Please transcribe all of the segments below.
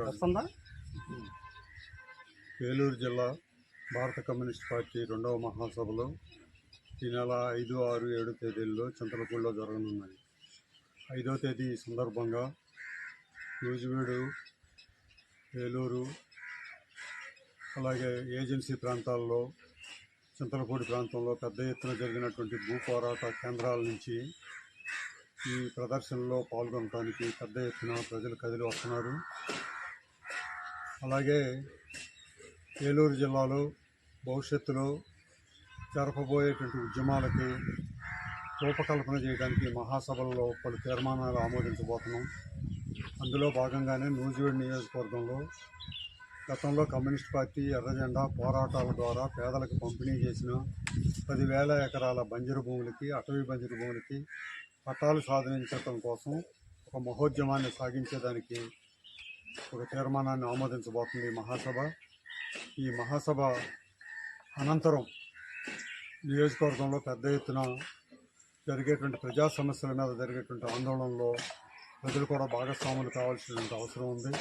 వస్తుందా? ఏలూరు జిల్లా భారత కమ్యూనిస్ట్ పార్టీ 2వ మహాసభలు ఈ నెల 5, 6, 7 తేదీల్లో చింతలపూడిలో జరగనున్నాయి. 5వ తేదీ సందర్భంగా నూజివీడు, ఏలూరు, అలాగే ఏజెన్సీ ప్రాంతాల్లో, చింతలపూడి ప్రాంతంలో పెద్ద ఎత్తున జరిగినటువంటి భూ పోరాట కేంద్రాల నుంచి ఈ ప్రదర్శనలో పాల్గొనడానికి పెద్ద ఎత్తున ప్రజలు కదిలి వస్తున్నారు. అలాగే ఏలూరు జిల్లాలో భవిష్యత్తులో జరపబోయేటువంటి ఉద్యమాలకి రూపకల్పన చేయడానికి మహాసభల్లో పలు తీర్మానాలు ఆమోదించబోతున్నాం. అందులో భాగంగానే నూజివీడు నియోజకవర్గంలో గతంలో కమ్యూనిస్ట్ పార్టీ ఎర్రజెండా పోరాటాల ద్వారా పేదలకు పంపిణీ చేసిన 10,000 ఎకరాల బంజరు భూములకి, అటవీ బంజరు భూములకి పట్టాలు సాధించడం కోసం ఒక మహోద్యమాన్ని సాగించేదానికి ఒక తీర్మానాన్ని ఆమోదించబోతుంది మహాసభ. ఈ మహాసభ అనంతరం నియోజకవర్గంలో పెద్ద ఎత్తున జరిగేటువంటి ప్రజా సమస్యల మీద జరిగేటువంటి ఆందోళనలో ప్రజలు కూడా భాగస్వాములు కావాల్సినటువంటి అవసరం ఉంది.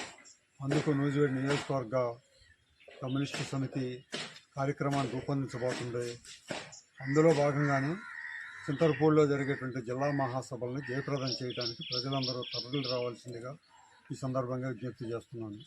అందుకు నూజివీడు నియోజకవర్గ కమ్యూనిస్టు సమితి కార్యక్రమాన్ని రూపొందించబోతుంది. అందులో భాగంగానే చింతలపూడిలో జరిగేటువంటి జిల్లా మహాసభలను జయప్రదం చేయడానికి ప్రజలందరూ తరలి రావాల్సిందిగా ఈ సందర్భంగా విజ్ఞప్తి చేస్తున్నాను.